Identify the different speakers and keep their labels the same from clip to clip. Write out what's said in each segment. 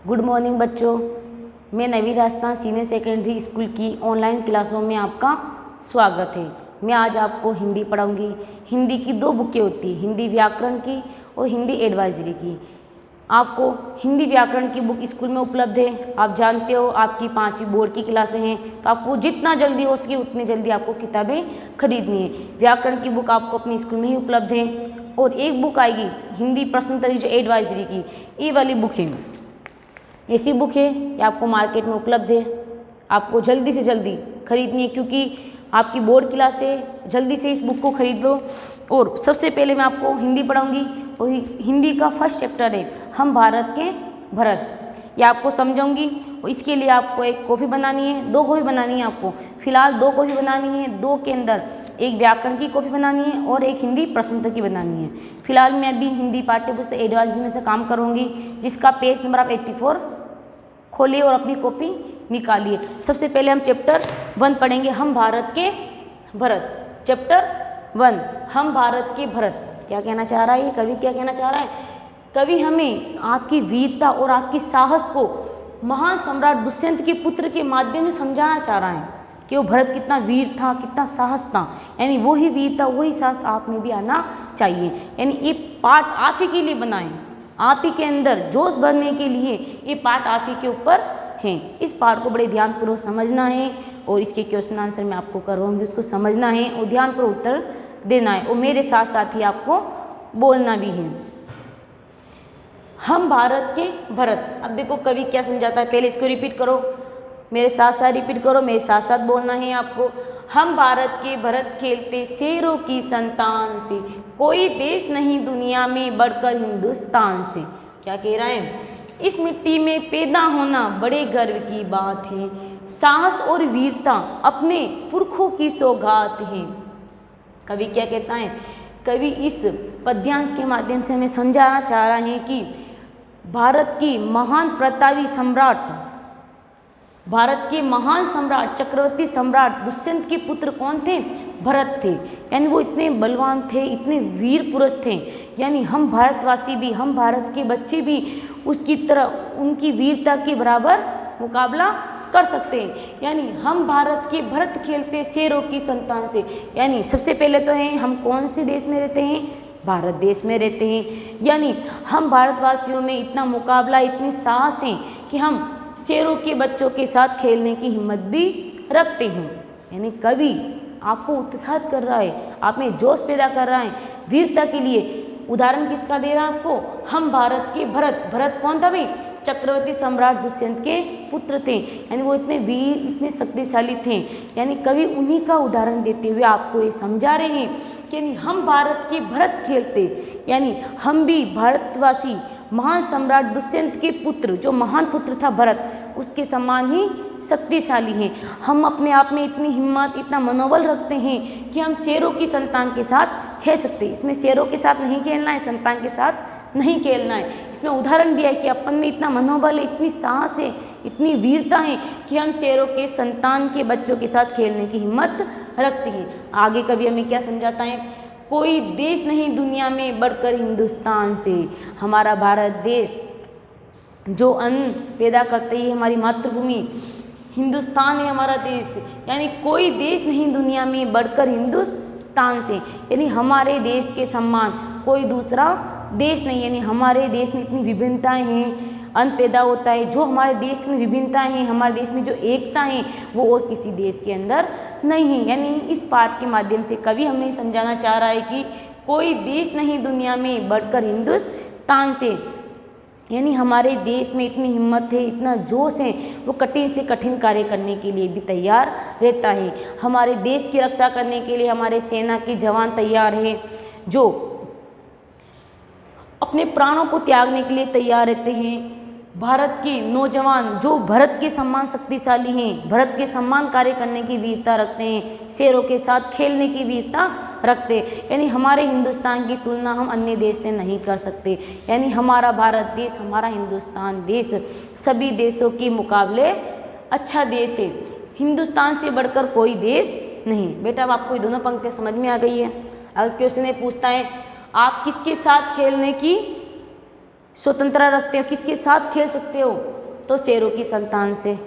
Speaker 1: Good morning बच्चों, मैं नवी Rajasthan senior secondary school की ऑनलाइन क्लासों में आपका स्वागत है। मैं आज आपको हिंदी पढ़ाऊंगी। हिंदी की दो बुकें होती हैं, हिंदी व्याकरण की और हिंदी एडवाइजरी की। आपको हिंदी व्याकरण की बुक स्कूल में उपलब्ध है। आप जानते हो आपकी 5वीं बोर्ड की क्लासें हैं, तो आपको जितना जल्दी हो सके उतनी जल्दी आपको किताबें खरीदनी है। व्याकरण की बुक आपको अपने स्कूल में ही उपलब्ध है। और एक बुक आएगी हिंदी प्रश्नोत्तरी जो एडवाइजरी की, ये वाली बुक है, ऐसी बुक है, ये आपको मार्केट में उपलब्ध है। आपको जल्दी से जल्दी खरीदनी है क्योंकि आपकी बोर्ड क्लास है। जल्दी से इस बुक को खरीद लो। और सबसे पहले मैं आपको हिंदी पढ़ाऊंगी और हिंदी का फर्स्ट चैप्टर है हम भारत के भरत। ये आपको समझाऊंगी और इसके लिए आपको एक कॉपी बनानी है, 2 कॉपी बनानी है आपको। फिलहाल 2 कॉपी बनानी है, 2 के अंदर एक व्याकरण की कॉपी बनानी है और एक हिंदी प्रश्नोत्तरी की बनानी है। फिलहाल मैं अभी हिंदी पाठ्यपुस्तक एडवाइजरी में से काम करूँगी, जिसका पेज नंबर आप 84 खोलिए और अपनी कॉपी निकालिए। सबसे पहले हम चैप्टर 1 पढ़ेंगे, हम भारत के भरत। चैप्टर 1 हम भारत के भरत। क्या कहना चाह रहा है ये कवि? क्या कहना चाह रहा है कवि? हमें आपकी वीरता और आपकी साहस को महान सम्राट दुष्यंत के पुत्र के माध्यम से समझाना चाह रहा है कि वो भरत कितना वीर था, कितना साहस था। यानी वही वीरता, वही साहस आप में भी आना चाहिए। यानी ये पाठ आप ही के लिए बनाएं, आप ही के अंदर जोश भरने के लिए ये पाठ आप ही के ऊपर हैं। इस पाठ को बड़े ध्यानपूर्वक समझना है और इसके क्वेश्चन आंसर मैं आपको करवाऊंगी, उसको समझना है और ध्यानपूर्वक उत्तर देना है और मेरे साथ साथ ही आपको बोलना भी है। हम भारत के भरत। अब देखो कवि क्या समझाता है, पहले इसको रिपीट करो, मेरे साथ साथ रिपीट करो, मेरे साथ साथ बोलना है आपको। हम भारत के भरत खेलते शेरों की संतान से, कोई देश नहीं दुनिया में बढ़कर हिंदुस्तान से। क्या कह रहा है? इस मिट्टी में पैदा होना बड़े गर्व की बात है, साहस और वीरता अपने पुरखों की सौगात है। कवि क्या कहता है? कवि इस पद्यांश के माध्यम से हमें समझाना चाह रहा है कि भारत की महान प्रतापी सम्राट, भारत के महान सम्राट चक्रवर्ती सम्राट दुष्यंत के पुत्र कौन थे? भरत थे। यानी वो इतने बलवान थे, इतने वीर पुरुष थे। यानी हम भारतवासी भी, हम भारत के बच्चे भी उसकी तरह उनकी वीरता के बराबर मुकाबला कर सकते हैं। यानी हम भारत के भरत खेलते शेरों की संतान से। यानी सबसे पहले तो है हम कौन से देश में रहते हैं? भारत देश में रहते हैं। यानी हम भारतवासियों में इतना मुकाबला, इतनी साहस है कि हम शेरों के बच्चों के साथ खेलने की हिम्मत भी रखते हैं। यानी कवि आपको उत्साहित कर रहा है, आप में जोश पैदा कर रहा है वीरता के लिए। उदाहरण किसका दे रहा है आपको? हम भारत के भरत। भरत कौन था भाई? चक्रवर्ती सम्राट दुष्यंत के पुत्र थे। यानी वो इतने वीर, इतने शक्तिशाली थे। यानी कवि उन्हीं का उदाहरण देते हुए आपको ये समझा रहे हैं कि यानी हम भारत के भरत खेलते, यानी हम भी भारतवासी महान सम्राट दुष्यंत के पुत्र, जो महान पुत्र था भरत, उसके समान ही शक्तिशाली हैं। हम अपने आप में इतनी हिम्मत, इतना मनोबल रखते हैं कि हम शेरों की संतान के साथ खेल सकते हैं। इसमें शेरों के साथ नहीं खेलना है, संतान के साथ नहीं खेलना है। इसमें उदाहरण दिया है कि अपन में इतना मनोबल है, इतनी साहस है, इतनी वीरता है कि हम शेरों के संतान के बच्चों के साथ खेलने की हिम्मत रखते हैं। आगे कवि हमें क्या समझाता है? कोई देश नहीं दुनिया में बढ़कर हिंदुस्तान से। हमारा भारत देश जो अन्न पैदा करते ही हमारी मातृभूमि हिंदुस्तान है हमारा देश। यानी कोई देश नहीं दुनिया में बढ़कर हिंदुस्तान से। यानी हमारे देश के समान कोई दूसरा देश नहीं। यानी हमारे देश में इतनी विभिन्नताएं हैं, अन्न पैदा होता है, जो हमारे देश में विभिन्नताएं हैं, हमारे देश में जो एकता है वो और किसी देश के अंदर नहीं है। यानी इस पाठ के माध्यम से कवि हमें समझाना चाह रहा है कि कोई देश नहीं दुनिया में बढ़कर हिंदुस्तान से। यानी हमारे देश में इतनी हिम्मत है, इतना जोश है, वो कठिन से कठिन कार्य करने के लिए भी तैयार रहता है। हमारे देश की रक्षा करने के लिए हमारे सेना के जवान तैयार हैं, जो अपने प्राणों को त्यागने के लिए तैयार रहते हैं। भारत के नौजवान जो भरत के समान शक्तिशाली हैं, भरत के समान कार्य करने की वीरता रखते हैं, शेरों के साथ खेलने की वीरता रखते हैं। यानी हमारे हिंदुस्तान की तुलना हम अन्य देश से नहीं कर सकते। यानी हमारा भारत देश, हमारा हिंदुस्तान देश सभी देशों के मुकाबले अच्छा देश है। हिंदुस्तान से बढ़कर कोई देश नहीं। बेटा अब आपको ये दोनों पंक्तियाँ समझ में आ गई है। अगर क्वेश्चन पूछता है आप किसके साथ खेलने की स्वतंत्रता रखते हो, किसके साथ खेल सकते हो, तो शेरों की संतान से।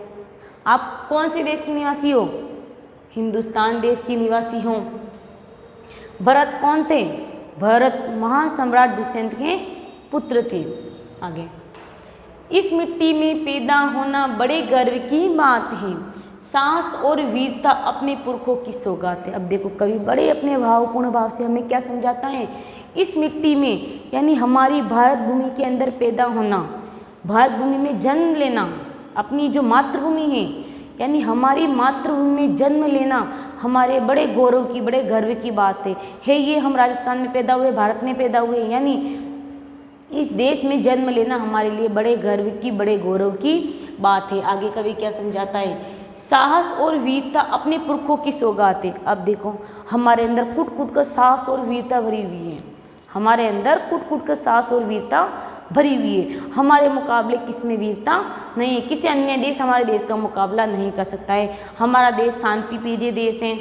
Speaker 1: आप कौन से देश के निवासी हो, हिंदुस्तान देश के निवासी हो। भरत कौन थे, भरत महान सम्राट दुष्यंत के पुत्र थे। आगे, इस मिट्टी में पैदा होना बड़े गर्व की बात है, साहस और वीरता अपने पुरखों की सौगात है। अब देखो कवि बड़े अपने भावपूर्ण भाव से हमें क्या समझाता है, इस मिट्टी में यानी हमारी भारत भूमि के अंदर पैदा होना, भारत भूमि में जन्म लेना, अपनी जो मातृभूमि है यानी हमारी मातृभूमि में जन्म लेना हमारे बड़े गौरव की, बड़े गर्व की बात है। ये हम राजस्थान में पैदा हुए, भारत में पैदा हुए, यानी इस देश में जन्म लेना हमारे लिए बड़े गर्व की, बड़े गौरव की बात है। आगे कवि क्या समझाता है, साहस और वीरता अपने पुरखों की सौगात है। अब देखो हमारे अंदर कुट कुट कर साहस और वीरता भरी हुई है, हमारे अंदर कुट कुट कर साहस और वीरता भरी हुई है। हमारे मुकाबले किस में वीरता नहीं है, किसी अन्य देश हमारे देश का मुकाबला नहीं कर सकता है। हमारा देश शांति प्रिय देश है,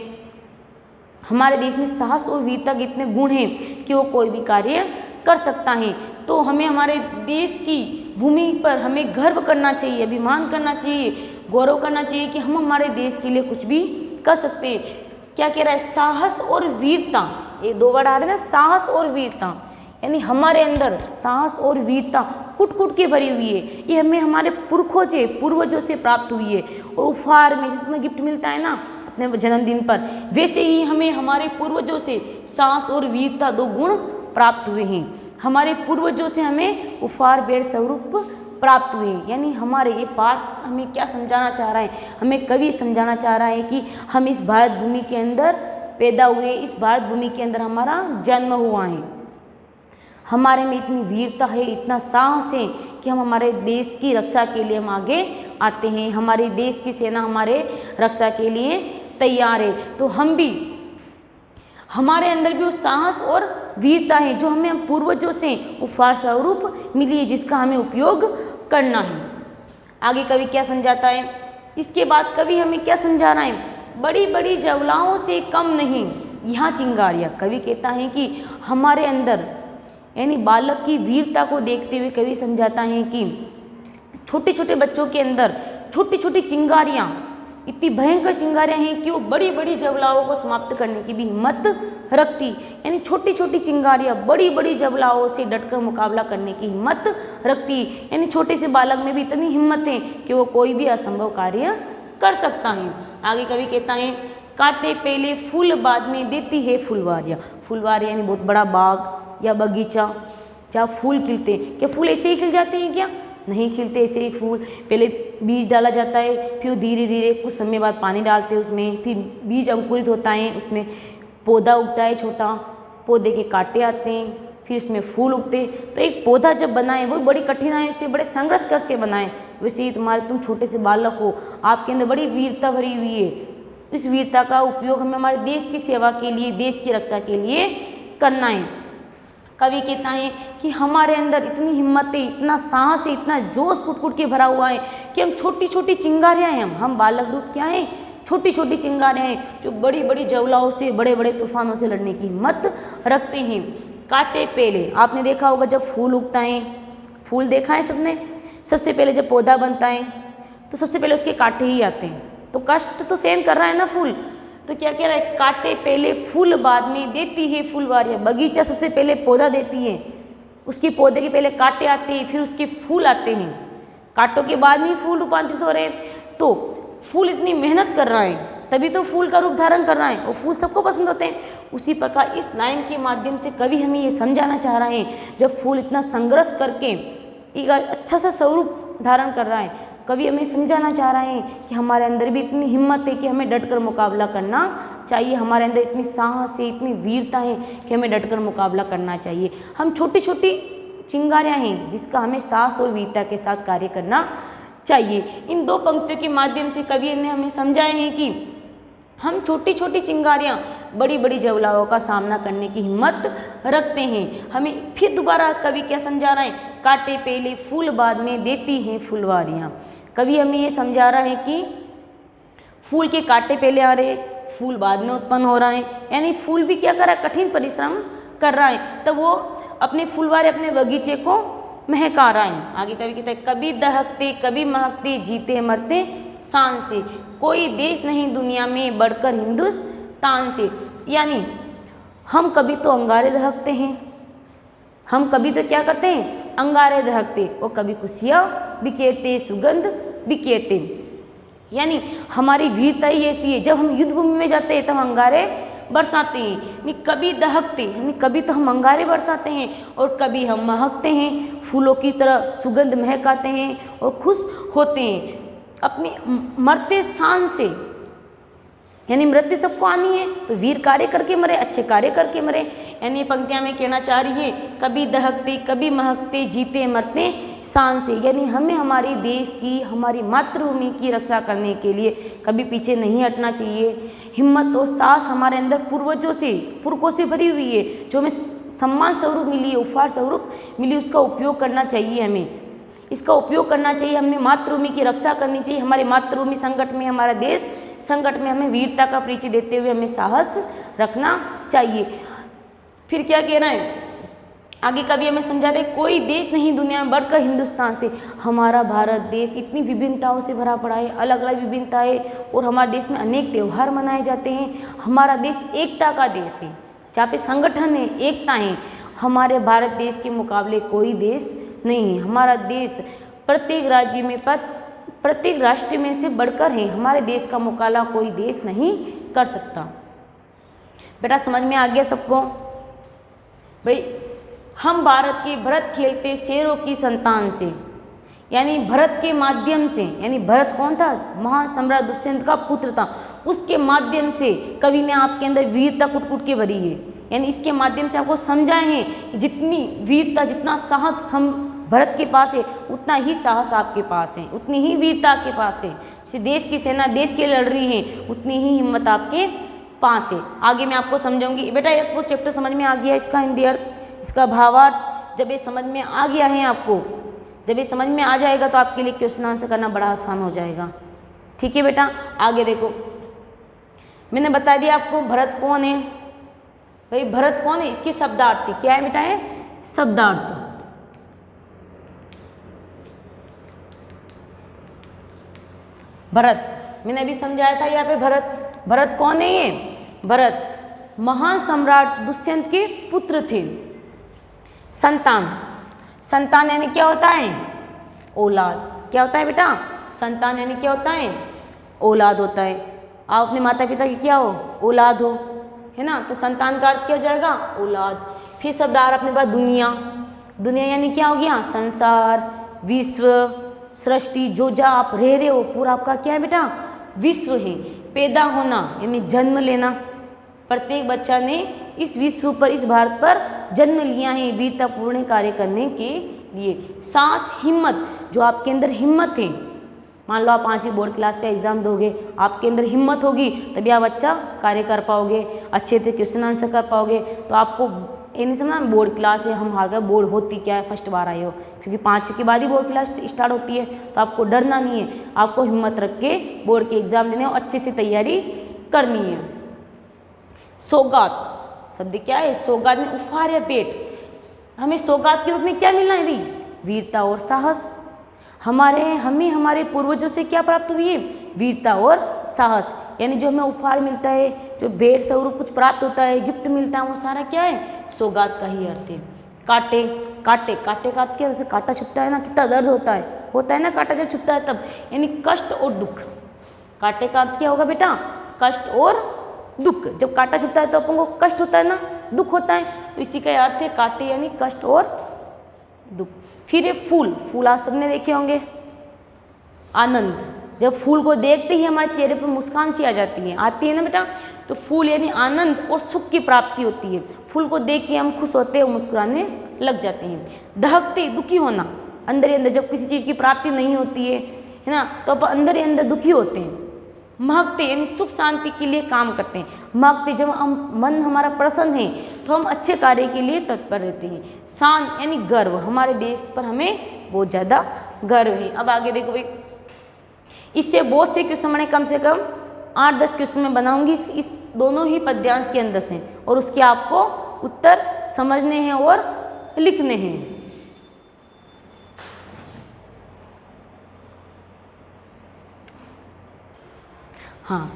Speaker 1: हमारे देश में साहस और वीरता के इतने गुण हैं कि वो कोई भी कार्य कर सकता है। तो हमें हमारे देश की भूमि पर हमें गर्व करना चाहिए, अभिमान करना चाहिए, गौरव करना चाहिए कि हम हमारे देश के लिए कुछ भी कर सकते हैं। क्या कह रहा है, साहस और वीरता, ये दो वर्ड आ रहे हैं ना, साहस और वीरता, यानी हमारे अंदर साहस और वीरता कुट कुट के भरी हुई है। ये हमें हमारे पुरखों से, पूर्वजों से प्राप्त हुई है। और उपहार में जिसमें गिफ्ट मिलता है ना अपने जन्मदिन पर, वैसे ही हमें हमारे पूर्वजों से साहस और वीरता दो गुण प्राप्त हुए हैं। हमारे पूर्वजों से हमें उपहार भेंट स्वरूप प्राप्त हुए हैं। यानी हमारे ये पाठ हमें क्या समझाना चाह रहा है, हमें कवि समझाना चाह रहा है कि हम इस भारत भूमि के अंदर पैदा हुए, इस भारत भूमि के अंदर हमारा जन्म हुआ है, हमारे में इतनी वीरता है, इतना साहस है कि हम हमारे देश की रक्षा के लिए हम आगे आते हैं, हमारे देश की सेना हमारे रक्षा के लिए तैयार है। तो हम भी, हमारे अंदर भी वो साहस और वीरता है जो हमें पूर्वजों से उपहार स्वरूप मिली है, जिसका हमें उपयोग करना है। आगे कवि क्या समझाता है, इसके बाद कवि हमें क्या समझा रहा है, बड़ी बड़ी जवलाओं से कम नहीं यहाँ चिंगारियाँ। कवि कहता है कि हमारे अंदर यानी बालक की वीरता को देखते हुए कवि समझाता है कि छोटे छोटे बच्चों के अंदर छोटी छोटी चिंगारियाँ, इतनी भयंकर चिंगारियाँ हैं कि वो बड़ी बड़ी जवलाओं को समाप्त करने की भी हिम्मत रखती। यानी छोटी छोटी चिंगारियाँ बड़ी बड़ी जवलाओं से डटकर मुकाबला करने की हिम्मत रखती। यानी छोटे से बालक में भी इतनी हिम्मत है कि वो कोई भी असंभव कार्य कर सकता है। आगे कवि कहता है, कांटे पहले फूल बाद में देती है फुलवारियाँ। फुलवारियाँ यानी बहुत बड़ा बाग या बगीचा जहाँ फूल खिलते हैं। क्या फूल ऐसे ही खिल जाते हैं क्या, नहीं खिलते। ऐसे ही फूल पहले बीज डाला जाता है, फिर धीरे धीरे कुछ समय बाद पानी डालते हैं उसमें, फिर बीज अंकुरित होता है, उसमें पौधा उगता है छोटा, पौधे के कांटे आते हैं, फिर उसमें फूल उगते हैं। तो एक पौधा जब बनाए वो बड़ी कठिनाई से, बड़े संघर्ष करके बनाए। वैसे ही तुम छोटे से बालक हो, आपके अंदर बड़ी वीरता भरी हुई है। इस वीरता का उपयोग हमें हमारे देश की सेवा के लिए, देश की रक्षा के लिए करना है। कवि कहता है कि हमारे अंदर इतनी हिम्मत है, इतना साहस है, इतना जोश कुट कुट के भरा हुआ है कि हम छोटी छोटी चिंगारियाँ हैं, हम बालक रूप क्या हैं, छोटी छोटी चिंगारियाँ हैं जो बड़ी बड़ी जवलाओं से, बड़े बड़े तूफानों से लड़ने की हिम्मत रखते हैं। कांटे पहले आपने देखा होगा जब फूल उगता है, फूल देखा है सबने, सबसे पहले जब पौधा बनता है तो सबसे पहले उसके कांटे ही आते हैं। तो कष्ट तो सहन कर रहा है ना फूल, तो क्या कह रहा है, कांटे पहले फूल बाद में देती है फुलवारियाँ। बगीचा सबसे पहले पौधा देती है, उसके पौधे के पहले कांटे आते हैं, फिर उसके फूल आते हैं, कांटों के बाद नहीं फूल रूपांतरित हो रहे हैं। तो फूल इतनी मेहनत कर रहा है तभी तो फूल का रूप धारण कर रहा है, और फूल सबको पसंद होते हैं। उसी प्रकार इस लाइन के माध्यम से कवि हमें ये समझाना चाह रहा है, जब फूल इतना संघर्ष करके एक अच्छा सा स्वरूप धारण कर रहा है, कवि हमें समझाना चाह रहे हैं कि हमारे अंदर भी इतनी हिम्मत है कि हमें डटकर मुकाबला करना चाहिए। हमारे अंदर इतनी साहस है, इतनी वीरता है कि हमें डटकर मुकाबला करना चाहिए। हम छोटी छोटी चिंगारियाँ हैं जिसका हमें साहस और वीरता के साथ कार्य करना चाहिए। इन दो पंक्तियों के माध्यम से कवि ने हमें समझाए हैं कि हम छोटी छोटी चिंगारियाँ बड़ी बड़ी जवलाओं का सामना करने की हिम्मत रखते हैं। हमें फिर दोबारा कवि क्या समझा रहा है, कांटे पहले फूल बाद में देती हैं फुलवारियाँ। कवि हमें ये समझा रहा है कि फूल के कांटे पहले आ रहे, फूल बाद में उत्पन्न हो रहा है। यानी फूल भी क्या कर रहा है, कठिन परिश्रम कर रहा है, तब वो अपने फुलवारे, अपने बगीचे को महका रहे। आगे कवि कहता है कभी दहकते कभी महकते जीते मरते शान से, कोई देश नहीं दुनिया में बढ़कर हिंदुस्तान से। यानी हम कभी तो अंगारे दहकते हैं, हम कभी तो क्या करते हैं अंगारे दहकते, और कभी खुशियाँ बिखेरते सुगंध बिखेरते। यानी हमारी वीरता ही ऐसी है, जब हम युद्ध भूमि में जाते हैं तब अंगारे बरसाते हैं। यानी कभी दहकते यानी कभी तो हम अंगारे बरसाते हैं और कभी हम महकते हैं, फूलों की तरह सुगंध महकाते हैं और खुश होते हैं अपनी मरते शान से। यानी मृत्यु सबको आनी है, तो वीर कार्य करके मरे, अच्छे कार्य करके मरे। यानी पंक्तियाँ में कहना चाह रही है कभी दहकते कभी महकते जीते मरते शान से। यानी हमें हमारे देश की, हमारी मातृभूमि की रक्षा करने के लिए कभी पीछे नहीं हटना चाहिए। हिम्मत और साहस हमारे अंदर पूर्वजों से, पुरखों से भरी हुई है, जो हमें सम्मान स्वरूप मिली है, उपहार स्वरूप मिली, उसका उपयोग करना चाहिए। हमें इसका उपयोग करना चाहिए, हमें मातृभूमि की रक्षा करनी चाहिए। हमारी मातृभूमि संकट में, हमारा देश संकट में, हमें वीरता का परिचय देते हुए हमें साहस रखना चाहिए। फिर क्या कहना है आगे कभी हमें समझा रहे कोई देश नहीं दुनिया में बढ़कर हिंदुस्तान से। हमारा भारत देश इतनी विभिन्नताओं से भरा पड़ा है, अलग अलग विभिन्नताएं, और हमारे देश में अनेक त्यौहार मनाए जाते हैं। हमारा देश एकता का देश है, जहाँ पे संगठन है, एकता है। हमारे भारत देश के मुकाबले कोई देश नहीं है। हमारा देश प्रत्येक राज्य में, प्रत्येक राष्ट्र में से बढ़कर है। हमारे देश का मुकाबला कोई देश नहीं कर सकता। बेटा समझ में आ गया सबको? भाई हम भारत के भरत खेलते शेरों की संतान से, यानी भरत के माध्यम से, यानी भरत कौन था? महान सम्राट दुष्यंत का पुत्र था। उसके माध्यम से कवि ने आपके अंदर वीरता कुट कुट के भरी है। यानी इसके माध्यम से आपको समझाए हैं जितनी वीरता, जितना साहस भरत के पास है, उतना ही साहस आपके पास है, उतनी ही वीरता आपके पास है। देश की सेना देश के लड़ रही है, उतनी ही हिम्मत आपके पास है। आगे मैं आपको समझाऊंगी। बेटा आपको चैप्टर समझ में आ गया, इसका हिंदी अर्थ, इसका भावार्थ जब ये समझ में आ गया है आपको, जब ये समझ में आ जाएगा तो आपके लिए क्वेश्चन आंसर करना बड़ा आसान हो जाएगा। ठीक है बेटा, आगे देखो। मैंने बता दिया आपको भरत कौन है। भाई भरत कौन है? इसके शब्दार्थ क्या है बेटा? है शब्दार्थ। भरत मैंने अभी समझाया था यहाँ पे। भरत कौन है? ये भरत महान सम्राट दुष्यंत के पुत्र थे। संतान यानी क्या होता है? औलाद। क्या होता है बेटा? संतान यानी क्या होता है? औलाद होता है। आप अपने माता पिता की क्या हो? औलाद हो, है ना? तो संतान का अर्थ क्या हो जाएगा? औलाद। फिर शब्दार्थ अपने पास दुनिया यानी क्या हो गया? संसार, विश्व, सृष्टि, जो जहाँ आप रह रहे हो पूरा आपका क्या है बेटा? विश्व है। पैदा होना यानी जन्म लेना। प्रत्येक बच्चा ने इस विश्व पर, इस भारत पर जन्म लिया है वीरतापूर्ण कार्य करने के लिए। साहस, हिम्मत, जो आपके अंदर हिम्मत है। मान लो आप 5वीं बोर्ड क्लास का एग्जाम दोगे, आपके अंदर हिम्मत होगी तभी आप अच्छा कार्य कर पाओगे, अच्छे से क्वेश्चन आंसर कर पाओगे। तो आपको ये नहीं समझना बोर्ड क्लास है हम हार गए, बोर्ड होती क्या है, फर्स्ट बार आए हो, क्योंकि 5वीं के बाद ही बोर्ड क्लास स्टार्ट होती है। तो आपको डरना नहीं है, आपको हिम्मत रख के बोर्ड के एग्जाम देने और अच्छे से तैयारी करनी है। सौगात शब्द क्या है? सौगात में उपहार या भेंट। हमें सौगात के रूप में क्या मिलना है भाई? वीरता और साहस। हमें हमारे पूर्वजों से क्या प्राप्त हुई है? वीरता और साहस। यानी जो हमें उपहार मिलता है, जो भेंट स्वरूप कुछ प्राप्त होता है, गिफ्ट मिलता है, वो सारा क्या है? सौगात का ही अर्थ है। कांटे का अर्थ क्या? जैसे कांटा छुपता है ना, कितना दर्द होता है ना कांटा जब छुपता है तब, यानी कष्ट और दुख। कांटे का अर्थ क्या होगा बेटा? कष्ट और दुख। जब कांटा छुपता है तो अपन को कष्ट होता है ना, दुख होता है, तो इसी का अर्थ है कांटे यानी कष्ट और दुख। फिर ये फूल आप सबने देखे होंगे। आनंद, जब फूल को देखते ही हमारे चेहरे पर मुस्कान सी आ जाती है, आती है ना बेटा। तो फूल यानी आनंद और सुख की प्राप्ति होती है। फूल को देख के हम खुश होते हैं और मुस्कुराने लग जाते हैं। दहकते, दुखी होना, अंदर ही अंदर जब किसी चीज़ की प्राप्ति नहीं होती है ना, तो अपन अंदर ही अंदर दुखी होते हैं। महकते यानी सुख शांति के लिए काम करते हैं। महकते, जब मन हमारा प्रसन्न है तो हम अच्छे कार्य के लिए तत्पर रहते हैं। शान यानी गर्व, हमारे देश पर हमें बहुत ज़्यादा गर्व है। अब आगे देखो भाई, इससे बहुत से क्वेश्चन मैंने कम से कम 8-10 क्वेश्चन में बनाऊंगी इस दोनों ही पद्यांश के अंदर से, और उसके आपको उत्तर समझने हैं और लिखने हैं। हाँ,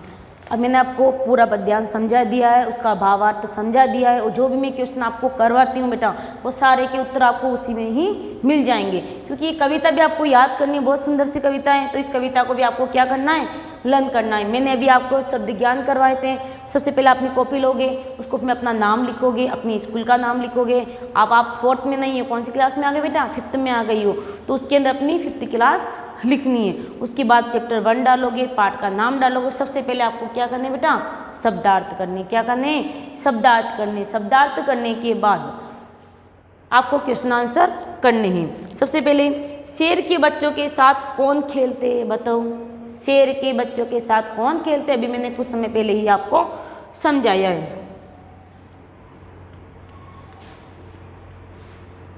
Speaker 1: अब मैंने आपको पूरा पद्यांश समझा दिया है, उसका भावार्थ समझा दिया है, और जो भी मैं क्वेश्चन आपको करवाती हूँ बेटा वो सारे के उत्तर आपको उसी में ही मिल जाएंगे, क्योंकि ये कविता भी आपको याद करनी है, बहुत सुंदर सी कविता है। तो इस कविता को भी आपको क्या करना है, लर्न करना है। मैंने अभी आपको शब्द ज्ञान करवाए थे। सबसे पहले अपनी कॉपी लोगे, उस कॉपी में अपना नाम लिखोगे, अपने स्कूल का नाम लिखोगे। अब आप 4th में नहीं हो, कौन सी क्लास में आ गए बेटा, 5th में आ गई हो, तो उसके अंदर अपनी 5th क्लास लिखनी है। उसके बाद चैप्टर 1 डालोगे, पाठ का नाम डालोगे। सबसे पहले आपको क्या करने बेटा, शब्दार्थ करने। क्या करने, शब्दार्थ करने। शब्दार्थ करने के बाद आपको क्वेश्चन आंसर करने हैं। सबसे पहले, शेर के बच्चों के साथ कौन खेलते हैं, बताओ। शेर के बच्चों के साथ कौन खेलते हैं, अभी मैंने कुछ समय पहले ही आपको समझाया है।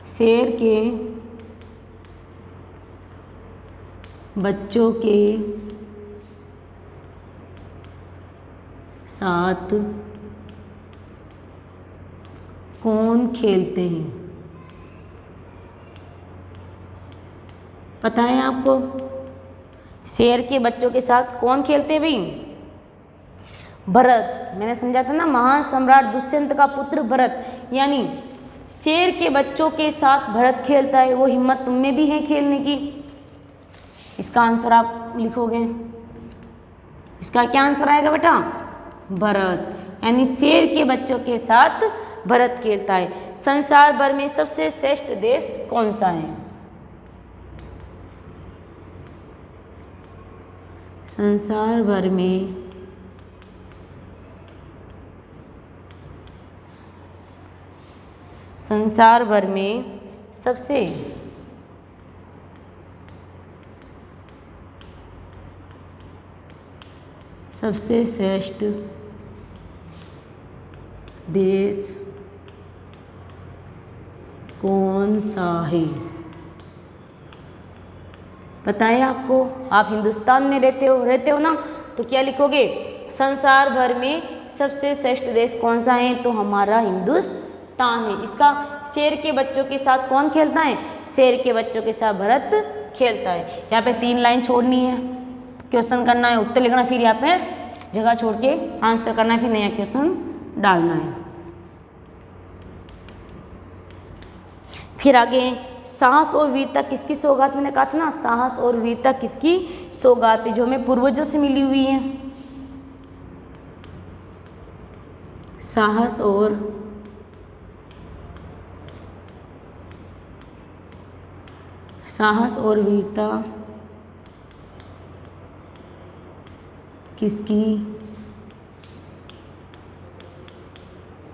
Speaker 1: शेर के बच्चों के साथ कौन खेलते हैं, पता है आपको। शेर के बच्चों के साथ कौन खेलते हैं भाई, भरत। मैंने समझा था ना, महान सम्राट दुष्यंत का पुत्र भरत, यानी शेर के बच्चों के साथ भरत खेलता है। वो हिम्मत तुम में भी है खेलने की। इसका आंसर आप लिखोगे, इसका क्या आंसर आएगा बेटा, भरत, यानी शेर के बच्चों के साथ भरत खेलता है। संसार भर में सबसे श्रेष्ठ देश कौन सा है, संसार भर में संसार भर में सबसे श्रेष्ठ देश कौन सा है, पता है आपको। आप हिंदुस्तान में रहते हो ना, तो क्या लिखोगे, संसार भर में सबसे श्रेष्ठ देश कौन सा है, तो हमारा हिंदुस्तान है। इसका शेर के बच्चों के साथ कौन खेलता है, शेर के बच्चों के साथ भरत खेलता है। यहाँ पे 3 लाइन छोड़नी है, क्वेश्चन करना है, उत्तर लिखना, फिर यहाँ पे जगह छोड़ के आंसर करना है, फिर नया क्वेश्चन डालना है। फिर आगे, साहस और वीरता किसकी सौगात, मैंने कहा था ना, साहस और वीरता किसकी सौगात है, जो हमें पूर्वजों से मिली हुई है। साहस और वीरता किसकी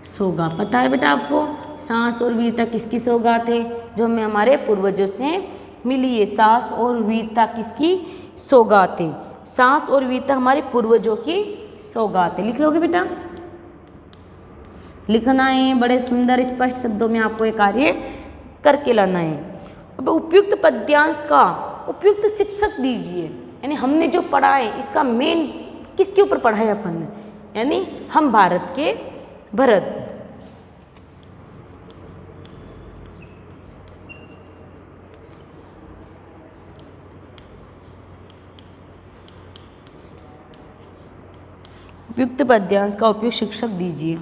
Speaker 1: सौगात, पता है बेटा आपको। साहस और वीरता किसकी सौगात है, जो हमें हमारे पूर्वजों से मिली है। साहस और वीरता किसकी सौगात है, साहस और वीरता हमारे पूर्वजों की सौगात है। लिख लोगे बेटा, लिखना है, बड़े सुंदर स्पष्ट शब्दों में आपको ये कार्य करके लाना है। अब उपयुक्त पद्यांश का उपयुक्त शिक्षक दीजिए, यानी हमने जो पढ़ा है इसका मेन किसके ऊपर पढ़ा है अपन ने, यानी हम भारत के भरत। उपयुक्त पद्यांश का उपयुक्त शिक्षक दीजिए।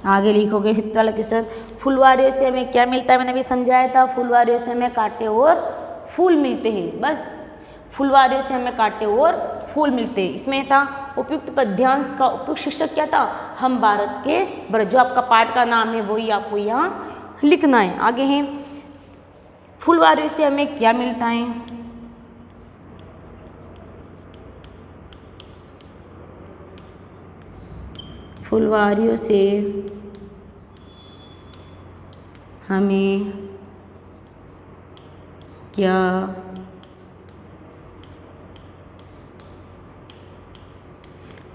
Speaker 1: आगे लिखोगे 5th वाला क्वेश्चन, फुलवारियों से हमें क्या मिलता है, मैंने भी समझाया था। फुलवारियों से हमें कांटे और फूल मिलते हैं, बस फुलवारियों से हमें कांटे और फूल मिलते हैं। इसमें था उपयुक्त पद्यांश का उपयुक्त शिक्षक क्या था, हम भारत के भरत। जो आपका पाठ का नाम है वही आपको यहाँ लिखना है। आगे है, फुलवारियों से हमें क्या मिलता है, फुलवारियों से हमें क्या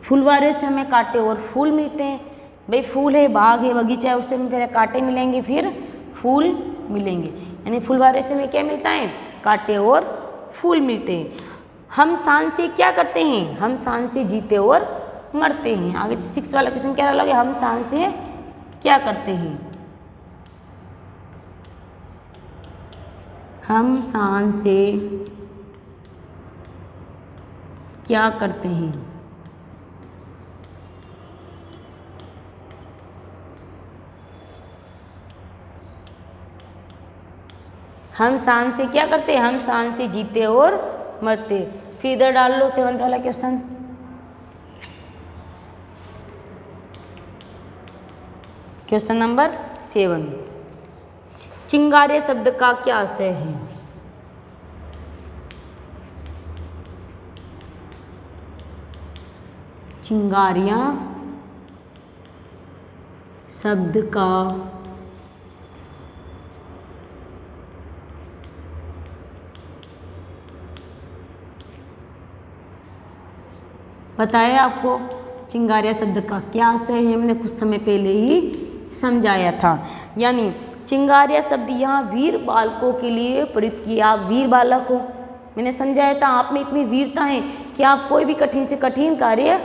Speaker 1: फुलवारियों से हमें कांटे और फूल मिलते हैं। भाई फूल है, बाग है, बगीचा है, उससे हमें पहले कांटे मिलेंगे फिर फूल मिलेंगे, यानी फुलवारी से हमें क्या मिलता है, कांटे और फूल मिलते हैं। हम सांस से क्या करते हैं, हम सांस से जीते और मरते हैं। आगे 6 वाला क्वेश्चन क्या लगे, हम सांस से क्या करते हैं, हम सांस से क्या करते हैं। हम सांस से क्या करते हैं, हम सांस से जीते और मरते। फिर इधर डाल लो 7 वाला क्वेश्चन। क्वेश्चन नंबर 7, चिंगारे शब्द का क्या आशय है। चिंगारियाँ शब्द का बताया आपको, चिंगारिया शब्द का क्या आशय है, हमने कुछ समय पहले ही समझाया था। यानी चिंगारिया शब्द यहाँ वीर बालकों के लिए प्रयुक्त किया। आप वीर बालक हो, मैंने समझाया था, आप में इतनी वीरता है कि आप कोई भी कठिन से कठिन कार्य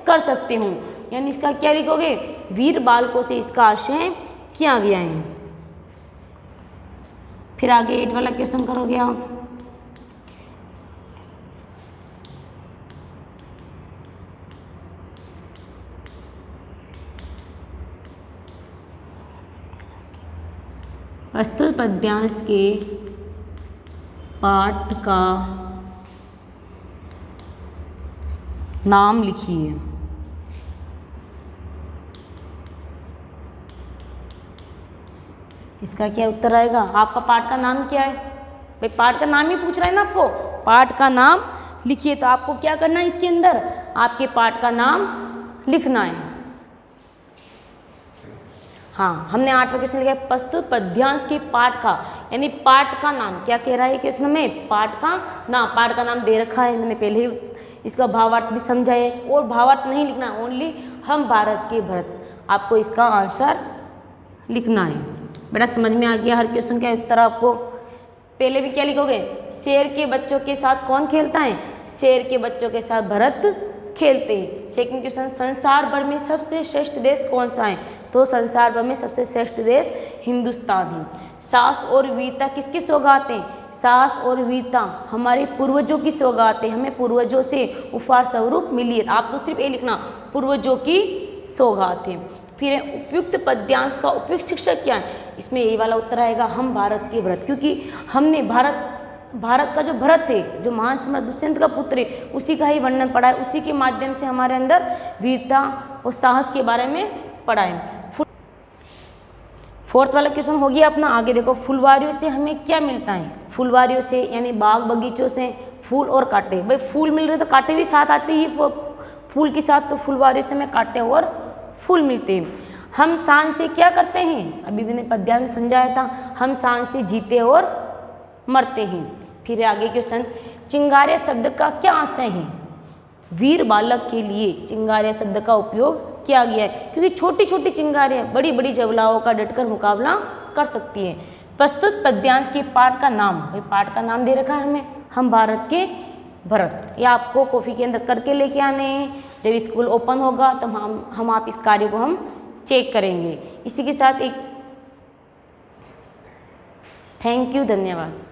Speaker 1: कर सकते हो। यानी इसका क्या लिखोगे, वीर बालकों से इसका आशय किया गया है। फिर आगे 8 वाला क्वेश्चन करोगे आप। प्रस्तुत पद्यांश के पाठ का नाम लिखिए। इसका क्या उत्तर आएगा, आपका पाठ का नाम क्या है, भाई पाठ का नाम ही पूछ रहा है ना आपको, पाठ का नाम लिखिए। तो आपको क्या करना है, इसके अंदर आपके पाठ का नाम लिखना है। हाँ, हमने 8वां क्वेश्चन लिखा है प्रस्तुत पद्यांश के पाठ का, यानी पाठ का नाम क्या कह रहा है क्वेश्चन में, पाठ का नाम। पाठ का नाम दे रखा है, मैंने पहले ही इसका भावार्थ भी समझाया है, और भावार्थ नहीं लिखना, ओनली हम भारत के भरत, आपको इसका आंसर लिखना है। बेटा समझ में आ गया, हर क्वेश्चन का उत्तर आपको। पहले भी क्या लिखोगे, शेर के बच्चों के साथ कौन खेलता है, शेर के बच्चों के साथ भरत खेलते हैं। सेकंड क्वेश्चन, संसार भर में सबसे श्रेष्ठ देश कौन सा है, तो संसार भर में सबसे श्रेष्ठ देश हिंदुस्तान है। साहस और वीरता किसकी सौगात है, साहस और वीरता हमारे पूर्वजों की सौगात है, हमें पूर्वजों से उपहार स्वरूप मिली है। आप तो सिर्फ ये लिखना, पूर्वजों की सौगात है। फिर उपयुक्त पद्यांश का उपयुक्त शिक्षक क्या है, इसमें यही वाला उत्तर आएगा, हम भारत के भरत, क्योंकि हमने भारत का जो भरत है, जो महान सम्राट दुष्यंत का पुत्र है, उसी का ही वर्णन पढ़ा है, उसी के माध्यम से हमारे अंदर वीरता और साहस के बारे में पढ़ा है। 4th वाला क्वेश्चन हो गया अपना। आगे देखो, फुलवारियों से हमें क्या मिलता है, फुलवारियों से यानी बाग बगीचों से फूल और कांटे। भाई फूल मिल रहे तो कांटे भी साथ आते ही फूल के साथ, तो फुलवारियों से हमें कांटे और फूल मिलते हैं। हम सांस से क्या करते हैं, अभी मैंने पद्यांश में समझाया था, हम सांस से जीते और मरते हैं। फिर आगे क्वेश्चन, चिंगारिया शब्द का क्या आशय है, वीर बालक के लिए चिंगारिया शब्द का उपयोग किया गया है, क्योंकि छोटी छोटी चिंगारियाँ बड़ी बड़ी जबलाओं का डटकर मुकाबला कर सकती है। प्रस्तुत पद्यांश के पाठ का नाम, भाई पाठ का नाम दे रखा है हमें, हम भारत के भरत। ये आपको कॉपी के अंदर करके लेके आने हैं, जब स्कूल ओपन होगा तो हम आप इस कार्य को हम चेक करेंगे। इसी के साथ एक थैंक यू, धन्यवाद।